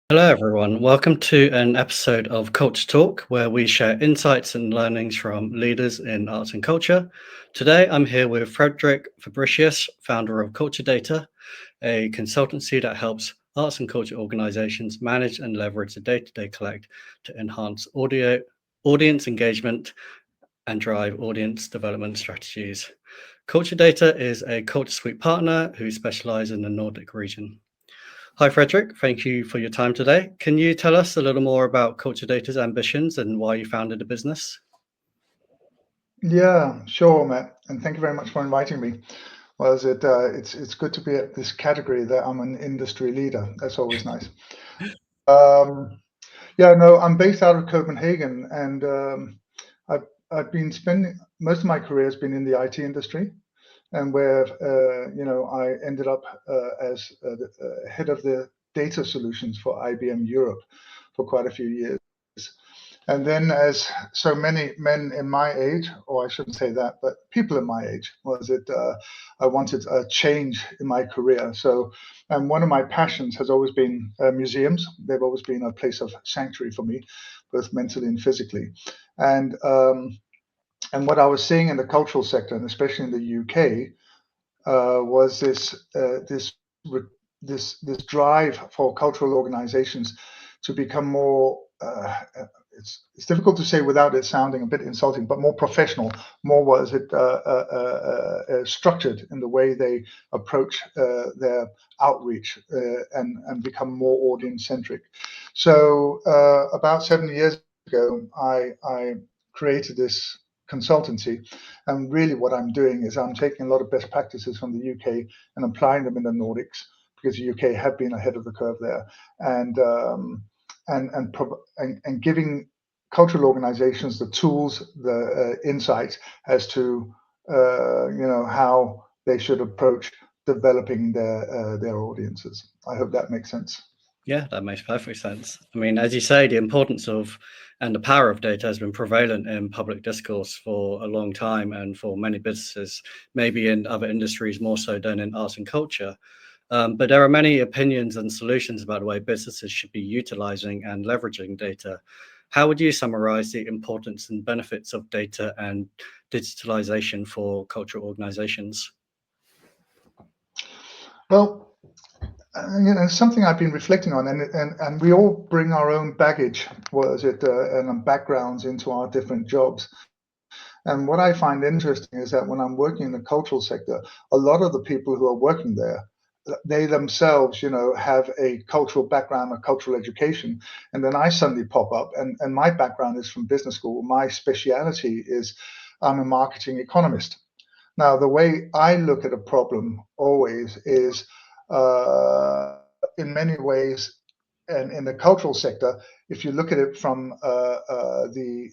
Hello, everyone. Welcome to an episode of Culture Talk, where we share insights and learnings from leaders in arts and culture. Today, I'm here with Frederik Fabricius, founder of Kulturdata, a consultancy that helps arts and culture organizations manage and leverage the data they collect to enhance audience engagement and drive audience development strategies. Culturdata is a Culture Suite partner who specialize in the Nordic region. Hi, Frederick. Thank you for your time today. Can you tell us a little more about Culturdata's ambitions and why you founded the business? Yeah, sure, Matt, and thank you very much for inviting me. Well, it's good to be at this category that I'm an industry leader. That's always nice. Um, yeah, no, I'm based out of Copenhagen, and I've been spending most of my career has been in the IT industry, and where I ended up as the head of the data solutions for IBM Europe for quite a few years. And then, as so many men in my age, or I shouldn't say that, but people in my age, I wanted a change in my career. So, and one of my passions has always been museums. They've always been a place of sanctuary for me, both mentally and physically. And um, and what I was seeing in the cultural sector, and especially in the UK, was this drive for cultural organizations to become more. It's difficult to say without it sounding a bit insulting, but more professional, more structured in the way they approach their outreach and become more audience centric. So about 7 years ago, I created this consultancy, and really what I'm doing is I'm taking a lot of best practices from the UK and applying them in the Nordics, because the UK have been ahead of the curve there, and and giving cultural organizations the tools, the insights as to how they should approach developing their audiences. I hope that makes sense. Yeah, that makes perfect sense. I mean, as you say, the importance of and the power of data has been prevalent in public discourse for a long time and for many businesses, maybe in other industries more so than in arts and culture. But there are many opinions and solutions about the way businesses should be utilizing and leveraging data. How would you summarize the importance and benefits of data and digitalization for cultural organizations? Well, something I've been reflecting on, and we all bring our own baggage, and backgrounds into our different jobs. And what I find interesting is that when I'm working in the cultural sector, a lot of the people who are working there, they themselves, have a cultural background, a cultural education. And then I suddenly pop up, and my background is from business school. My speciality is I'm a marketing economist. Now, the way I look at a problem always is, in many ways, and in the cultural sector, if you look at it from the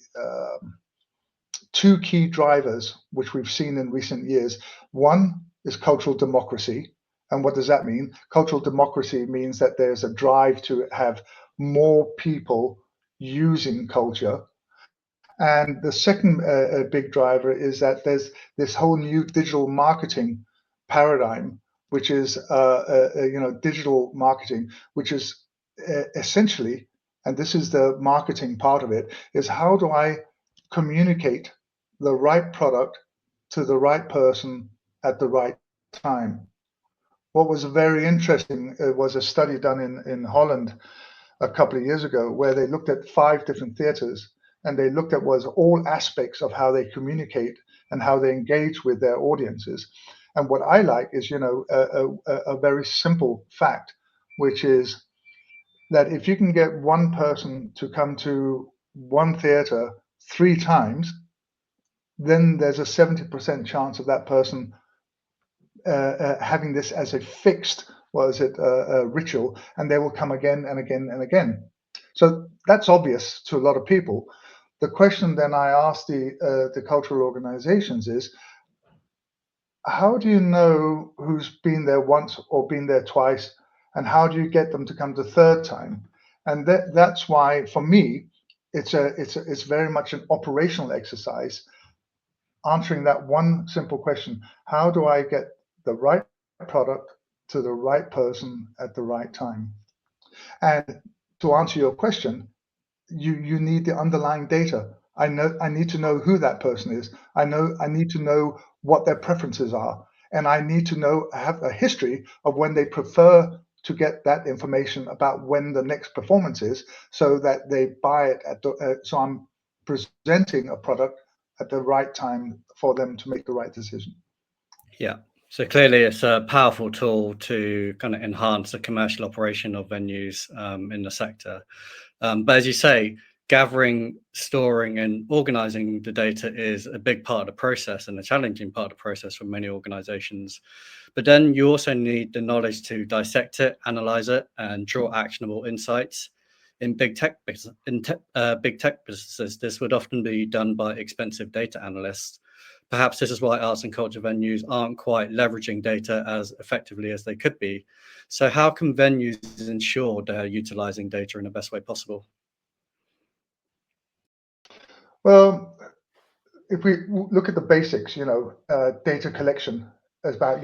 two key drivers, which we've seen in recent years. One is cultural democracy. And what does that mean? Cultural democracy means that there's a drive to have more people using culture. And the second big driver is that there's this whole new digital marketing paradigm, which is digital marketing, which is essentially, and this is the marketing part of it, is how do I communicate the right product to the right person at the right time. What was very interesting was a study done in Holland a couple of years ago, where they looked at 5 different theaters, and they looked at was all aspects of how they communicate and how they engage with their audiences. And what I like is, a very simple fact, which is that if you can get one person to come to one theater 3 times, then there's a 70% chance of that person having this as a fixed, ritual, and they will come again and again and again. So that's obvious to a lot of people. The question then I ask the cultural organizations is, how do you know who's been there once or been there twice, and how do you get them to come the third time? And that's why, for me, it's very much an operational exercise, answering that one simple question: how do I get the right product to the right person at the right time? And to answer your question, you need the underlying data. I need to know who that person is. I need to know what their preferences are, and I need to have a history of when they prefer to get that information about when the next performance is, so that they buy it so I'm presenting a product at the right time for them to make the right decision. Yeah. So clearly, it's a powerful tool to kind of enhance the commercial operation of venues in the sector. But as you say, gathering, storing, and organizing the data is a big part of the process and a challenging part of the process for many organizations. But then you also need the knowledge to dissect it, analyze it, and draw actionable insights. In big tech businesses, this would often be done by expensive data analysts. Perhaps this is why arts and culture venues aren't quite leveraging data as effectively as they could be. So how can venues ensure they're utilizing data in the best way possible? Well, if we look at the basics, data collection is about,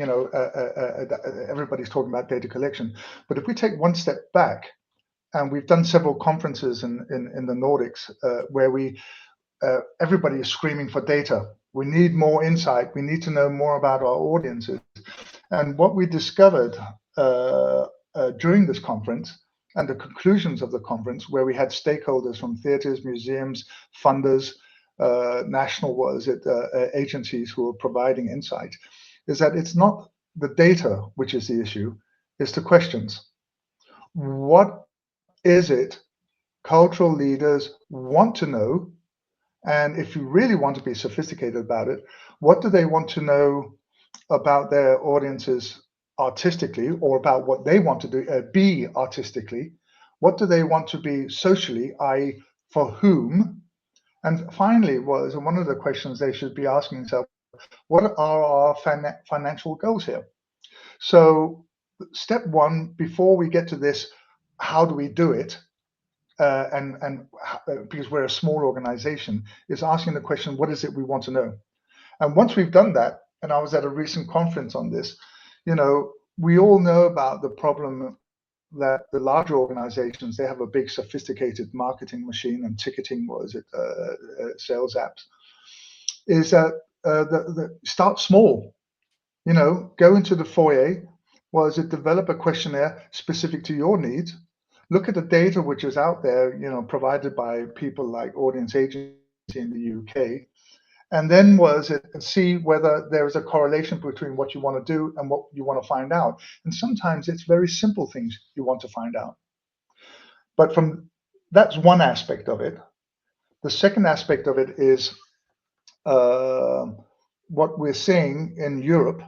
everybody's talking about data collection. But if we take one step back, and we've done several conferences in the Nordics where everybody is screaming for data. We need more insight. We need to know more about our audiences. And what we discovered during this conference and the conclusions of the conference, where we had stakeholders from theaters, museums, funders, national agencies who are providing insight, is that it's not the data which is the issue, it's the questions. What is it cultural leaders want to know? And if you really want to be sophisticated about it, what do they want to know about their audiences artistically, or about what they want to be artistically? What do they want to be socially, i.e., for whom? And finally, one of the questions they should be asking themselves, what are our financial goals here? So step one, before we get to this, how do we do it? And because we're a small organization, is asking the question, what is it we want to know? And once we've done that, and I was at a recent conference on this, we all know about the problem that the larger organizations, they have a big sophisticated marketing machine and ticketing, sales apps, is that start small, go into the foyer, develop a questionnaire specific to your needs, look at the data which is out there, provided by people like Audience Agency in the UK, and then see whether there is a correlation between what you want to do and what you want to find out. And sometimes it's very simple things you want to find out. But that's one aspect of it. The second aspect of it is what we're seeing in Europe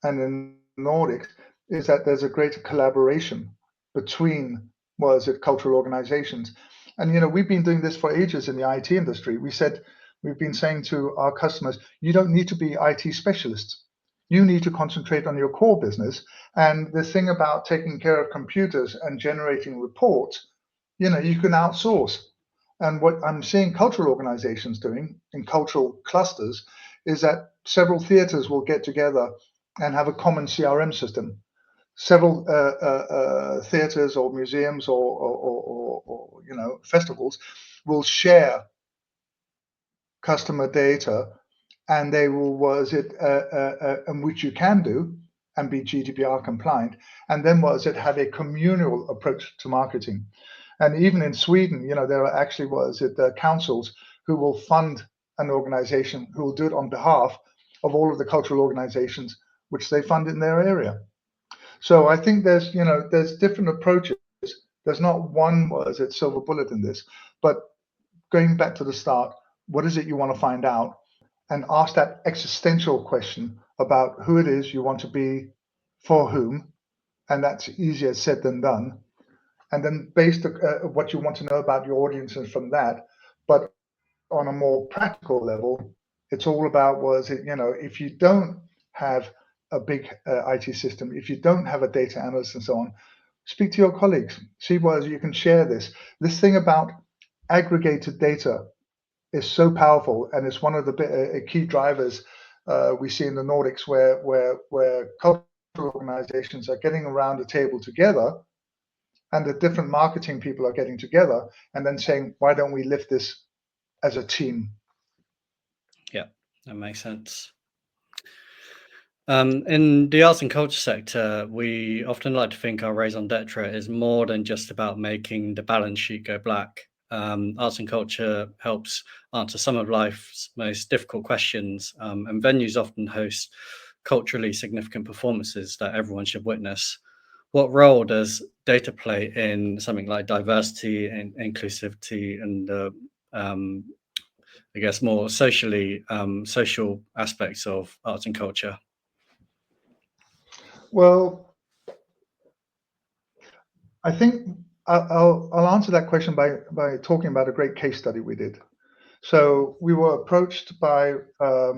and in Nordics is that there's a greater collaboration between cultural organizations. And we've been doing this for ages in the IT industry. We've been saying to our customers, you don't need to be IT specialists. You need to concentrate on your core business. And the thing about taking care of computers and generating reports, you can outsource. And what I'm seeing cultural organizations doing in cultural clusters is that several theaters will get together and have a common CRM system. Several theaters or museums or festivals will share customer data, and they will and which you can do and be GDPR compliant, and then have a communal approach to marketing. And even in Sweden, there are actually councils who will fund an organization who will do it on behalf of all of the cultural organizations which they fund in their area. So I think there's different approaches. There's not one silver bullet in this, but going back to the start, what is it you want to find out, and ask that existential question about who it is you want to be for whom, and that's easier said than done. And then based what you want to know about your audiences from that. But on a more practical level, it's all about if you don't have a big IT system, if you don't have a data analyst and so on, speak to your colleagues, see whether you can share this. This thing about aggregated data is so powerful, and it's one of the key drivers we see in the Nordics, where cultural organizations are getting around the table together and the different marketing people are getting together and then saying, why don't we lift this as a team? Yeah, that makes sense. In the arts and culture sector, we often like to think our raison d'etre is more than just about making the balance sheet go black. Arts and culture helps answer some of life's most difficult questions, and venues often host culturally significant performances that everyone should witness. What role does data play in something like diversity and inclusivity and um, I guess more social aspects of arts and culture? Well, I think I'll answer that question by talking about a great case study we did. So we were approached by a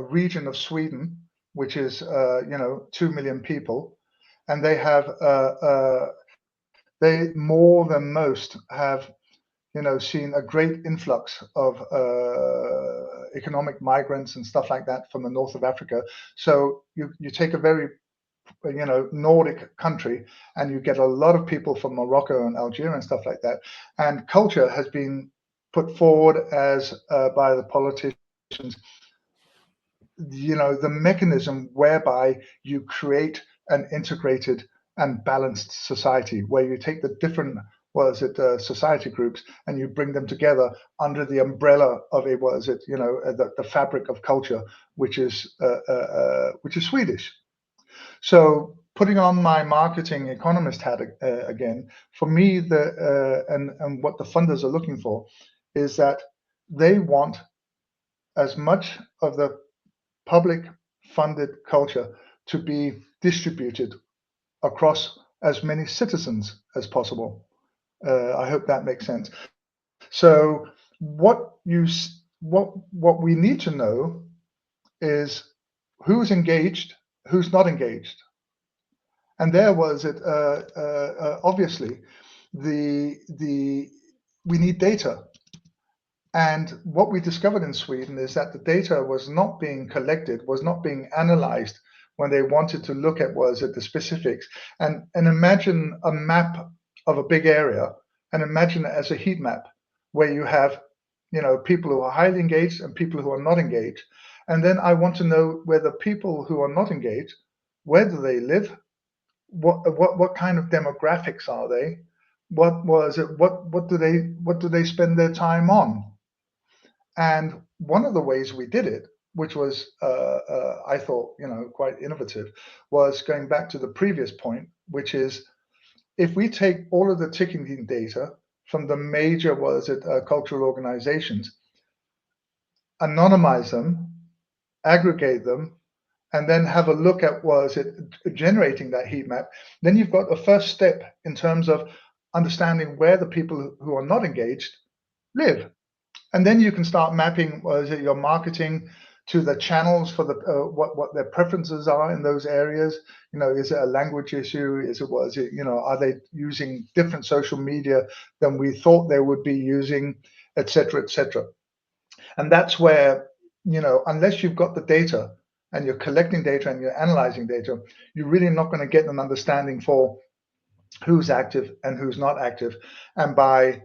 region of Sweden, which is 2 million people, and they have they more than most have seen a great influx of economic migrants and stuff like that from the north of Africa. So you take a very Nordic country, and you get a lot of people from Morocco and Algeria and stuff like that. And culture has been put forward as by the politicians, the mechanism whereby you create an integrated and balanced society, where you take the different society groups and you bring them together under the umbrella of the fabric of culture, which is Swedish. So putting on my marketing economist hat again, for me, and what the funders are looking for is that they want as much of the public funded culture to be distributed across as many citizens as possible. I hope that makes sense. So what we need to know is who's engaged, who's not engaged. And there was it. Obviously, the we need data. And what we discovered in Sweden is that the data was not being collected, was not being analyzed when they wanted to look at the specifics. And imagine a map of a big area, and imagine it as a heat map where you have people who are highly engaged and people who are not engaged. And then I want to know where the people who are not engaged, where do they live? What kind of demographics are they? What do they spend their time on? And one of the ways we did it, which was I thought quite innovative, was going back to the previous point, which is if we take all of the ticketing data from the major cultural organizations, anonymize them, aggregate them, and then have a look at generating that heat map, then you've got a first step in terms of understanding where the people who are not engaged live. And then you can start mapping your marketing to the channels for the what their preferences are in those areas. Is it a language issue? Are they using different social media than we thought they would be using, etc., etc. And that's where, unless you've got the data and you're collecting data and you're analyzing data, you're really not going to get an understanding for who's active and who's not active. And by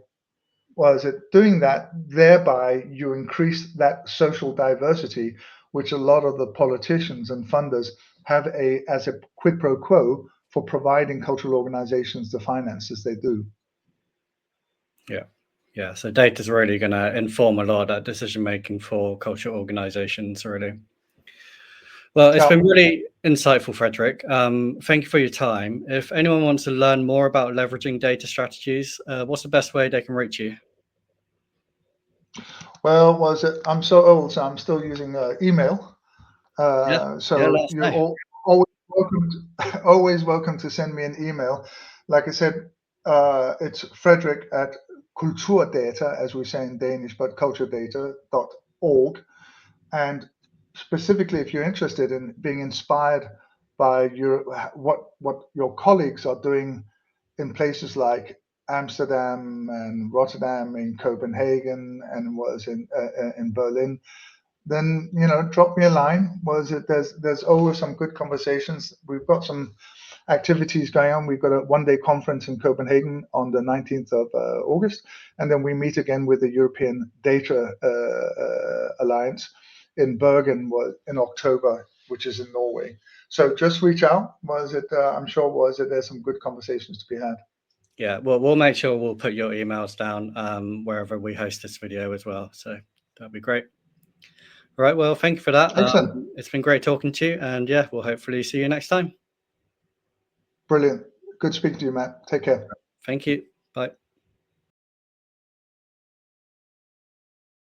doing that, thereby you increase that social diversity, which a lot of the politicians and funders have as a quid pro quo for providing cultural organizations the finances they do. Yeah. Yeah. So data is really going to inform a lot of that decision making for cultural organizations, really. Well, it's been really insightful, Frederik. Thank you for your time. If anyone wants to learn more about leveraging data strategies, what's the best way they can reach you? Well, I'm so old, so I'm still using email. Yeah, So let us you're know. always welcome always welcome to send me an email. Like I said, it's Frederik at Kulturdata, as we say in Danish, but culturedata.org. And specifically, if you're interested in being inspired by what your colleagues are doing in places like Amsterdam and Rotterdam, in Copenhagen, and in Berlin, then drop me a line. There's always some good conversations. We've got some activities going on. We've got a one-day conference in Copenhagen on the 19th of August, and then we meet again with the European Data Alliance in Bergen in October, which is in Norway. So just reach out. I'm sure there's some good conversations to be had. Yeah, well, we'll make sure we'll put your emails down wherever we host this video as well. So that'd be great. All right, well, thank you for that. Excellent. It's been great talking to you, and yeah, we'll hopefully see you next time. Brilliant. Good speaking to you, Matt. Take care. Thank you. Bye.